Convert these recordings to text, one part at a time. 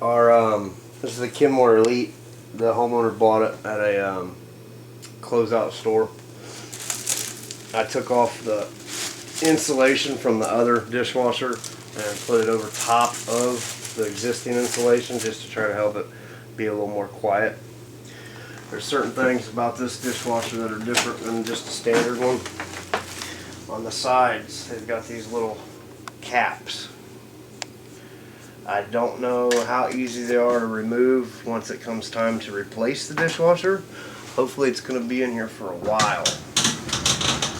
This is the Kenmore Elite. The homeowner bought it at a closeout store. I took off the insulation from the other dishwasher and put it over top of the existing insulation just to try to help it be a little more quiet. There's certain things about this dishwasher that are different than just a standard one. On the sides, they've got these little caps. I don't know how easy they are to remove once it comes time to replace the dishwasher. Hopefully it's going to be in here for a while.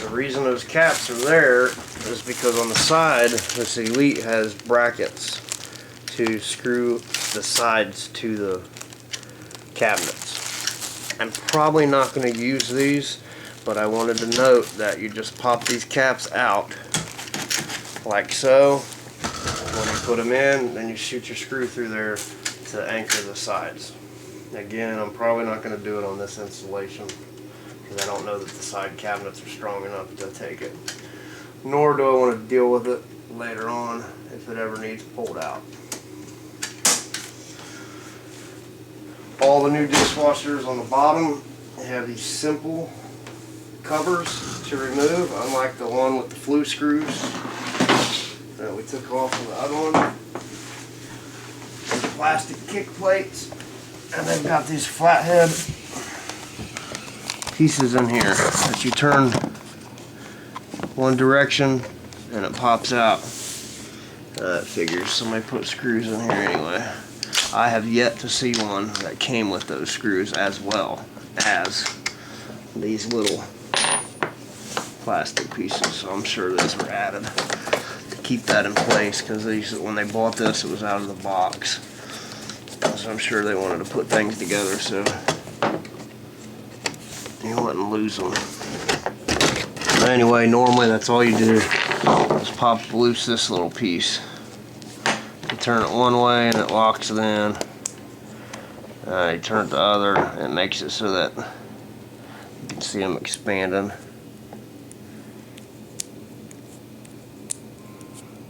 The reason those caps are there is because on the side, this Elite has brackets to screw the sides to the cabinets. I'm probably not going to use these, but I wanted to note that you just pop these caps out like so. When you put them in, then you shoot your screw through there to anchor the sides. Again, I'm probably not going to do it on this installation because I don't know that the side cabinets are strong enough to take it. Nor do I want to deal with it later on if it ever needs pulled out. All the new dishwashers on the bottom have these simple covers to remove, unlike the one with the flue screws that we took off of the other one. There's plastic kick plates, and they've got these flathead pieces in here that you turn one direction and it pops out. That figures somebody put screws in here anyway. I have yet to see one that came with those screws as well as these little plastic pieces, so I'm sure those were added to keep that in place because when they bought this it was out of the box, so I'm sure they wanted to put things together so you wouldn't lose them. But anyway, normally that's all you do is pop loose this little piece. You turn it one way and it locks it in. You turn it the other and it makes it so that you can see them expanding.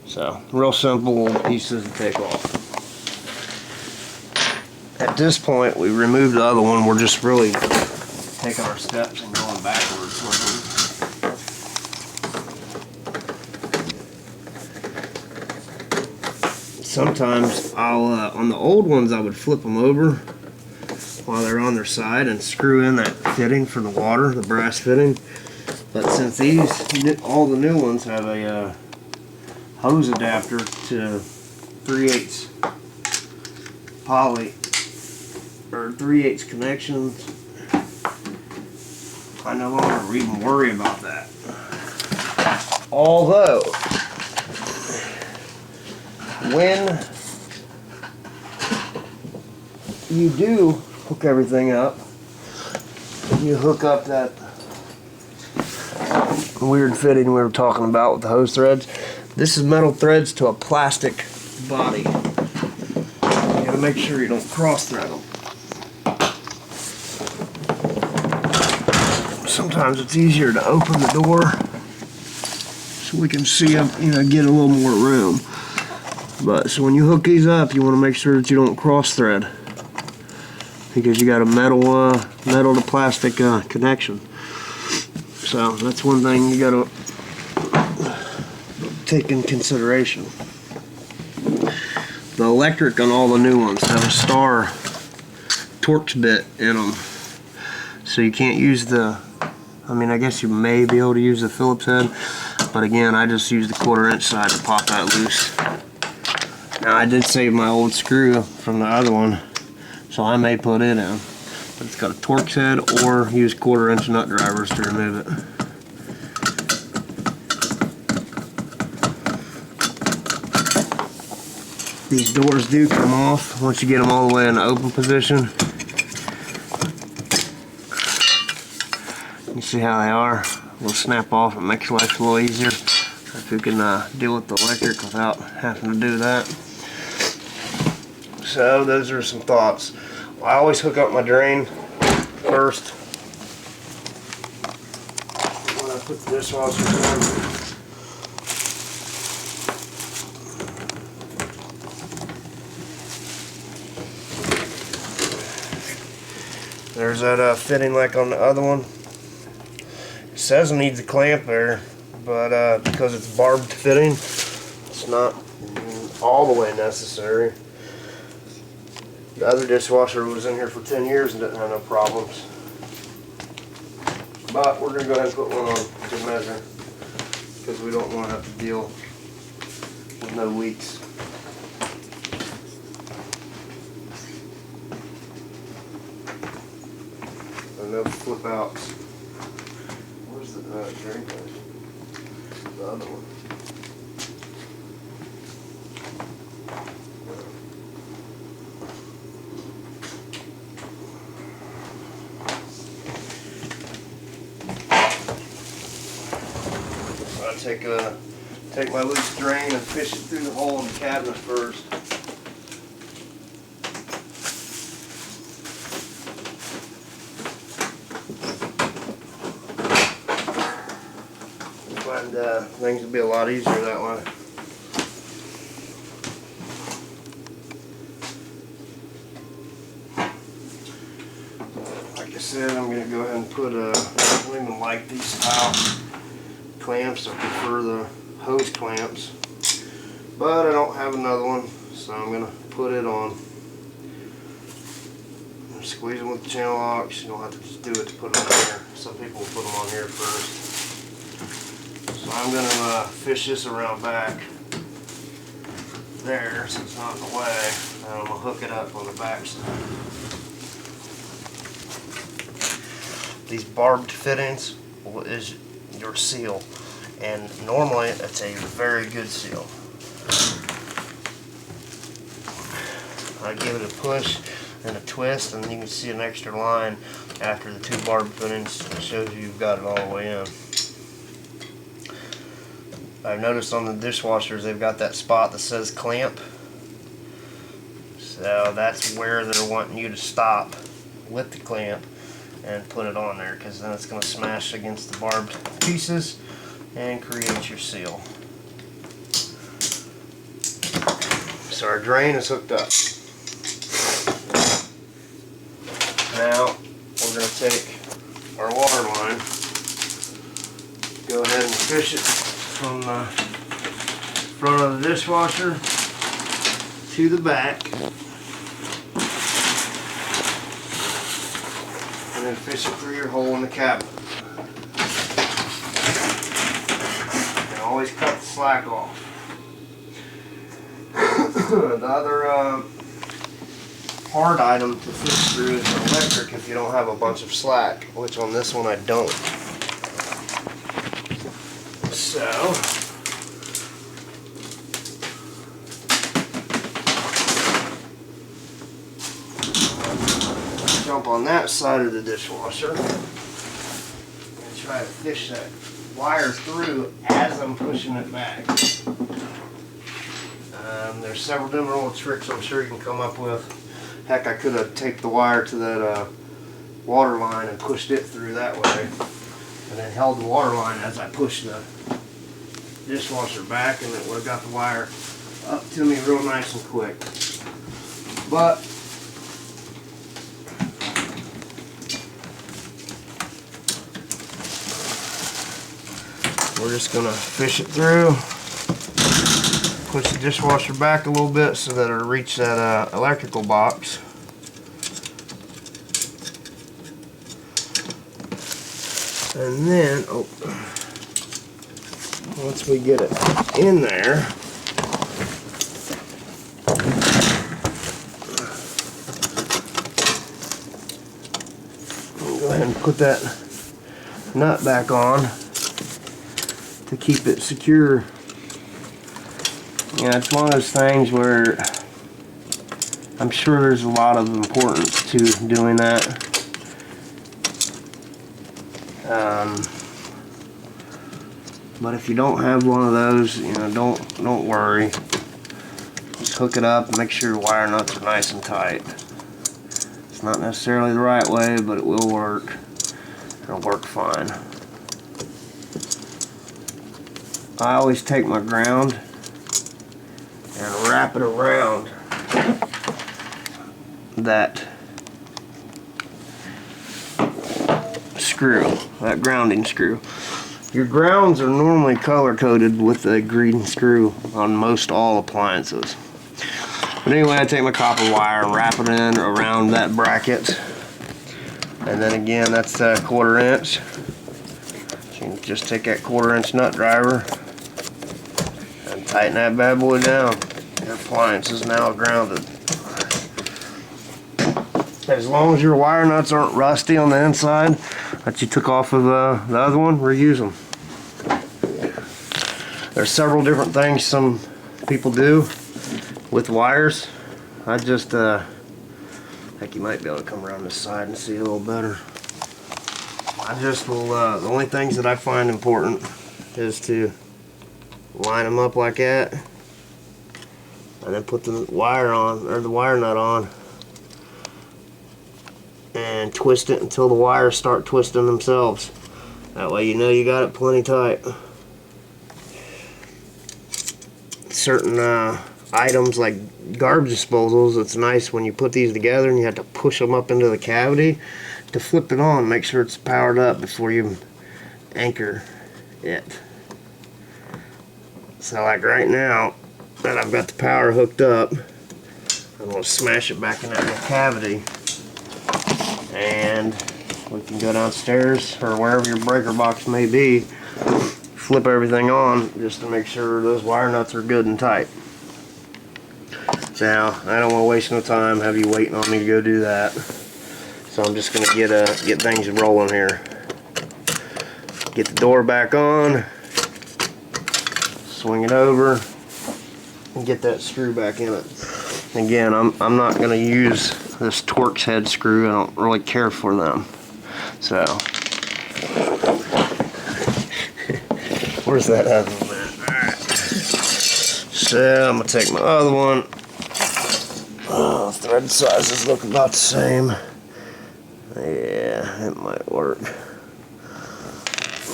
So, real simple little pieces to take off. At this point, we removed the other one. We're just really taking our steps and going backwards. Sometimes I'll, on the old ones, I would flip them over while they're on their side and screw in that fitting for the water, the brass fitting. But since all the new ones have a hose adapter to 3/8 poly or 3/8 connections, I no longer even worry about that. Although, when you do hook everything up, you hook up that weird fitting we were talking about with the hose threads. This is metal threads to a plastic body. You gotta make sure you don't cross thread them. Sometimes it's easier to open the door so we can see them, get a little more room. But so when you hook these up, you want to make sure that you don't cross thread because you got a metal to plastic connection. So that's one thing you got to take in consideration. The electric on all the new ones have a star Torx bit in them, so you can't use I guess you may be able to use the Phillips head, but again, I just use the 1/4 inch side to pop that loose. Now I did save my old screw from the other one, so I may put it in, but it's got a Torx head or use 1/4 inch nut drivers to remove it. These doors do come off once you get them all the way in the open position. You see how they are? We'll snap off. It makes life a little easier if you can deal with the electric without having to do that. So those are some thoughts. I always hook up my drain first when I put the dishwasher in. There's that fitting like on the other one. It says it needs a clamp there, but because it's barbed fitting, it's not all the way necessary. The other dishwasher was in here for 10 years and didn't have no problems. But we're going to go ahead and put one on to measure, because we don't want to have to deal with no leaks. And no flip outs. Where's the drain pipe? The other one. Take my loose drain and fish it through the hole in the cabinet first. And things will be a lot easier that way. Like I said, I'm going to go ahead and put I don't even like these style clamps. I prefer the hose clamps, but I don't have another one, so I'm going to put it on. Squeeze them with the channel locks. You don't have to just do it to put them on here. Some people will put them on here first. So I'm going to fish this around back there so it's not in the way, and I'm going to hook it up on the back side. These barbed fittings is your seal, and normally it's a very good seal. I give it a push and a twist, and you can see an extra line after the two barbed fittings. It shows you've got it all the way in. I've noticed on the dishwashers they've got that spot that says clamp, so that's where they're wanting you to stop with the clamp and put it on there, because then it's going to smash against the barbed pieces and create your seal. So our drain is hooked up. Now we're going to take our water line, go ahead and fish it from the front of the dishwasher to the back, and then fish it through your hole in the cabinet. And always cut the slack off. The other hard item to fish through is the electric if you don't have a bunch of slack, which on this one I don't. So jump on that side of the dishwasher and try to fish that wire through as I'm pushing it back. There's several different little tricks I'm sure you can come up with. Heck, I could have taped the wire to that water line and pushed it through that way, and then held the water line as I pushed the dishwasher back, and it would have got the wire up to me real nice and quick. But we're just going to fish it through, push the dishwasher back a little bit so that it'll reach that electrical box. And then, once we get it in there, we'll go ahead and put that nut back on to keep it secure. Yeah, it's one of those things where I'm sure there's a lot of importance to doing that. But if you don't have one of those, you know, don't worry. Just hook it up and make sure your wire nuts are nice and tight. It's not necessarily the right way, but it will work. It'll work fine. I always take my ground and wrap it around that screw, that grounding screw. Your grounds are normally color coded with a green screw on most all appliances. But anyway, I take my copper wire and wrap it in around that bracket. And then again, that's a 1/4 inch. So you just take that 1/4 inch nut driver and tighten that bad boy down. Your appliance is now grounded. As long as your wire nuts aren't rusty on the inside that you took off of the other one, reuse them. There's several different things some people do with wires. I just, I think you might be able to come around this side and see a little better. I just will, the only things that I find important is to line them up like that and then put the wire on, or the wire nut on, and twist it until the wires start twisting themselves. That way you know you got it plenty tight. Certain items like garbage disposals, it's nice when you put these together and you have to push them up into the cavity to flip it on, make sure it's powered up before you anchor it. So like right now that I've got the power hooked up, I'm going to smash it back in that little cavity, and we can go downstairs or wherever your breaker box may be, flip everything on just to make sure those wire nuts are good and tight. Now, I don't want to waste no time, have you waiting on me to go do that. So I'm just going to get things rolling here. Get the door back on, swing it over, and get that screw back in it. Again, I'm not going to use this Torx head screw. I don't really care for them. So, where's that other one at? Alright. So, I'm going to take my other one. Thread sizes look about the same. Yeah, it might work.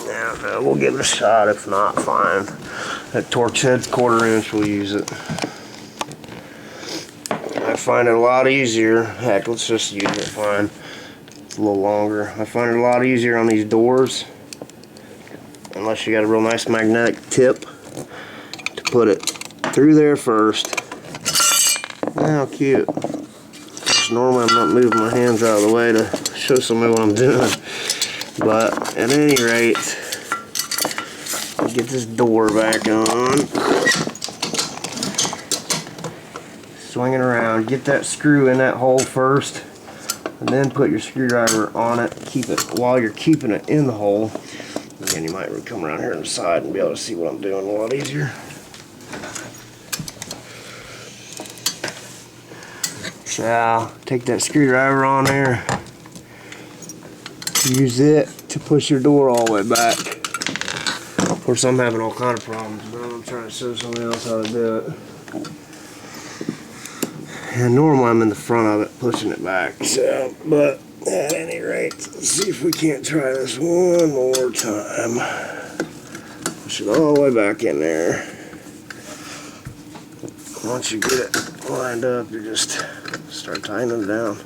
No, we'll give it a shot. If not, fine. That Torx head's 1/4 inch, we'll use it. I find it a lot easier. Heck, let's just use it, fine. It's a little longer. I find it a lot easier on these doors, unless you got a real nice magnetic tip, to put it through there first. How cute. Because normally I'm not moving my hands out of the way to show somebody what I'm doing. But at any rate, get this door back on. Swing it around. Get that screw in that hole first, and then put your screwdriver on it. Keep it while you're keeping it in the hole. Again, you might come around here on the side and be able to see what I'm doing a lot easier. So take that screwdriver on there. Use it to push your door all the way back. Of course, I'm having all kind of problems, but I'm trying to show somebody else how to do it. And normally I'm in the front of it, pushing it back. So, but at any rate, let's see if we can't try this one more time. Push it all the way back in there. Once you get it lined up, you just start tightening it down.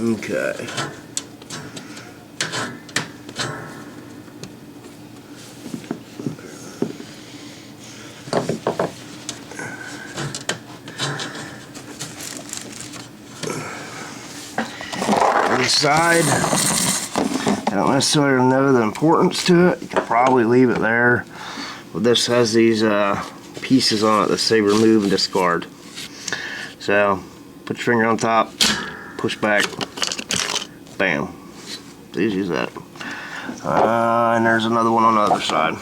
Okay. Inside, I don't necessarily know the importance to it. You can probably leave it there. But this has these pieces on it that say remove and discard. So, put your finger on top, push back, bam. It's easy as that. And there's another one on the other side.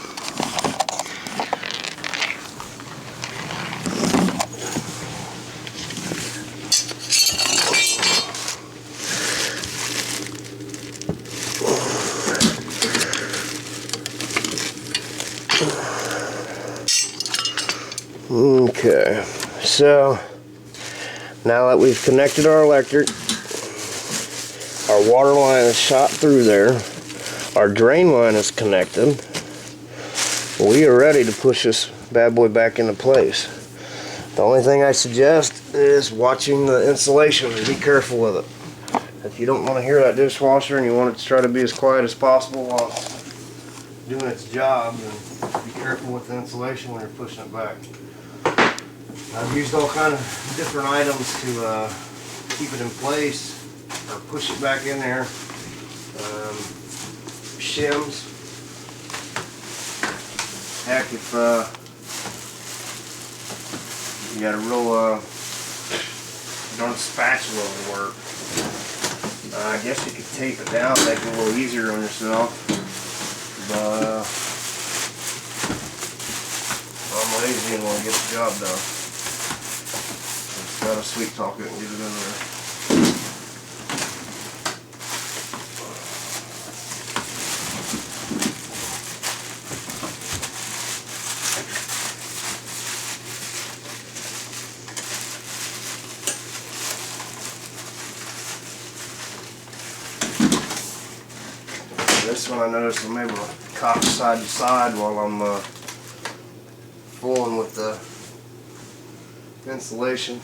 Okay, so now that we've connected our electric, our water line is shot through there, our drain line is connected, we are ready to push this bad boy back into place. The only thing I suggest is watching the insulation and be careful with it. If you don't want to hear that dishwasher and you want it to try to be as quiet as possible while it's doing its job, then be careful with the insulation when you're pushing it back. I've used all kind of different items to keep it in place or push it back in there. Shims. Heck, if you got a real darn spatula to work, I guess you could tape it down, make it a little easier on yourself. But I'm lazy and want to get the job done. Just gotta sweet talk it and get it in there. This one I noticed I'm able to cock side to side while I'm fooling with the insulation.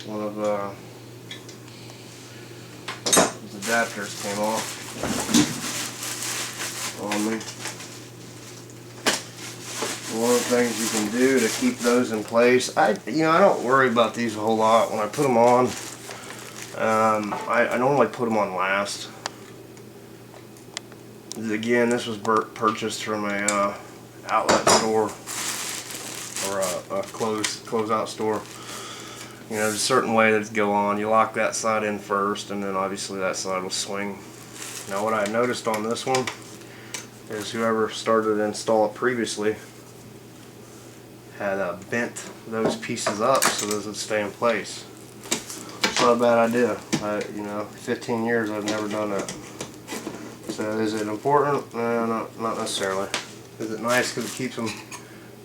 One of those adapters came off on me. One of the things you can do to keep those in place, I don't worry about these a whole lot when I put them on. I normally put them on last. Again, this was purchased from a outlet store or a closeout store. You know, there's a certain way that it go on. You lock that side in first, and then obviously that side will swing. Now, what I noticed on this one is whoever started to install it previously had bent those pieces up so those would stay in place. It's not a bad idea. 15 years I've never done that. So is it important? No, not necessarily. Is it nice because it keeps them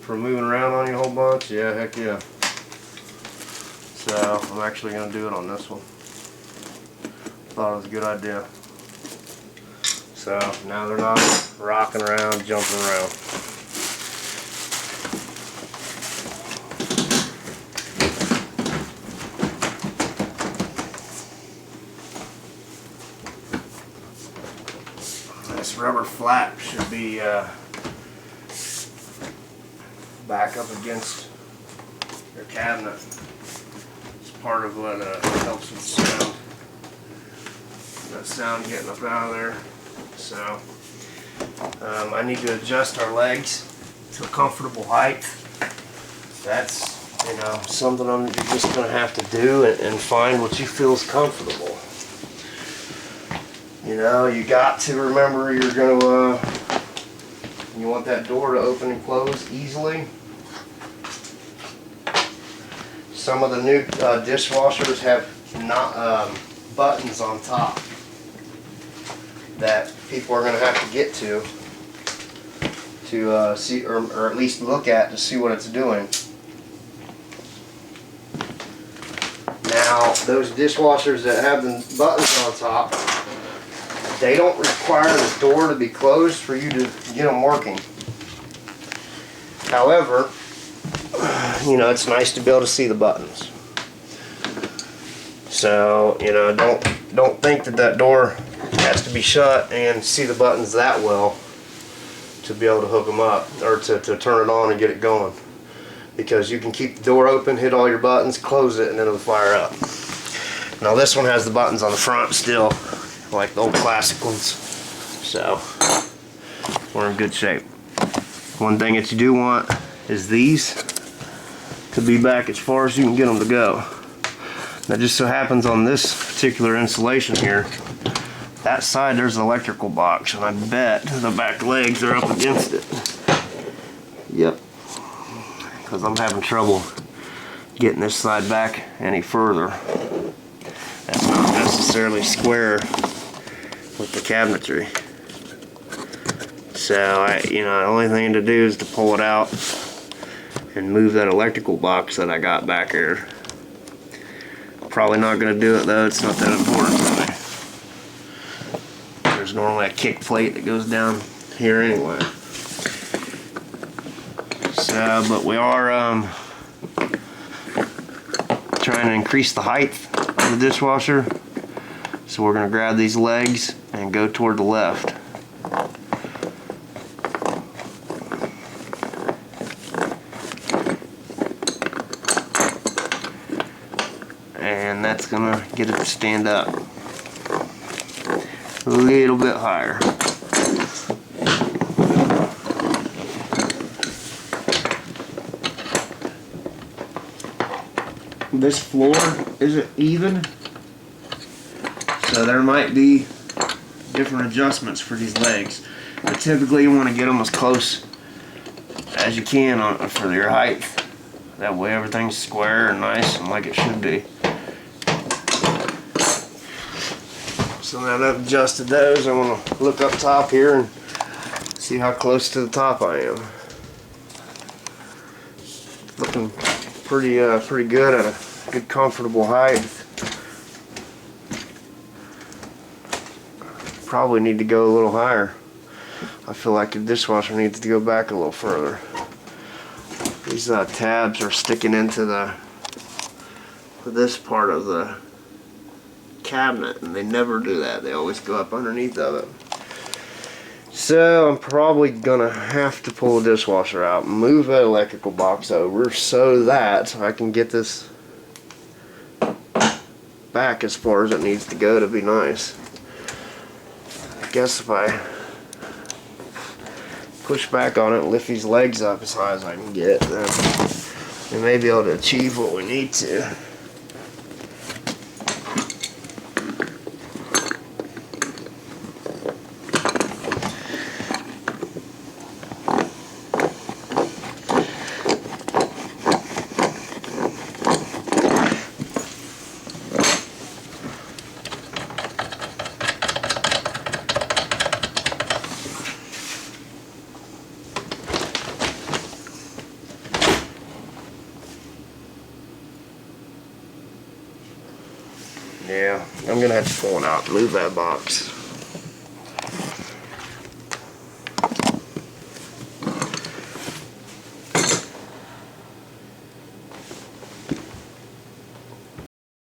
from moving around on you a whole bunch? Yeah, heck yeah. So I'm actually going to do it on this one. Thought it was a good idea. So now they're not rocking around, jumping around. This rubber flap should be back up against your cabinet. It's part of what helps with sound. That sound getting up out of there. So I need to adjust our legs to a comfortable height. That's something you're just going to have to do and find what you feel is comfortable. You got to remember you're going to, you want that door to open and close easily. Some of the new dishwashers have buttons on top that people are going to have to get to see or at least look at to see what it's doing. Now, those dishwashers that have the buttons on top, they don't require the door to be closed for you to get them working. However, it's nice to be able to see the buttons. So, don't think that door has to be shut and see the buttons that well to be able to hook them up or to turn it on and get it going. Because you can keep the door open, hit all your buttons, close it, and then it'll fire up. Now this one has the buttons on the front still, like the old classic ones. So we're in good shape. One thing that you do want is these to be back as far as you can get them to go. Now just so happens on this particular insulation here, that side there's an electrical box, and I bet the back legs are up against it. Yep. Because I'm having trouble getting this side back any further. That's not necessarily square with the cabinetry. So the only thing to do is to pull it out and move that electrical box that I got back here. Probably not going to do it though, it's not that important to me. There's normally a kick plate that goes down here anyway. So, but we are trying to increase the height of the dishwasher. So we're going to grab these legs and go toward the left. And that's going to get it to stand up a little bit higher. This floor isn't even, so there might be different adjustments for these legs. But typically you want to get them as close as you can for your height. That way everything's square and nice and like it should be. So now that I've adjusted those, I want to look up top here and see how close to the top I am. Looking pretty good at a good comfortable height. Probably need to go a little higher. I feel like the dishwasher needs to go back a little further. These tabs are sticking into this part of the cabinet, and they never do that. They always go up underneath of it. So I'm probably gonna have to pull the dishwasher out, move that electrical box over so that I can get this back as far as it needs to go to be nice. I guess if I push back on it and lift these legs up as high as I can get, then we may be able to achieve what we need to. Yeah, I'm gonna have to pull it out and move that box.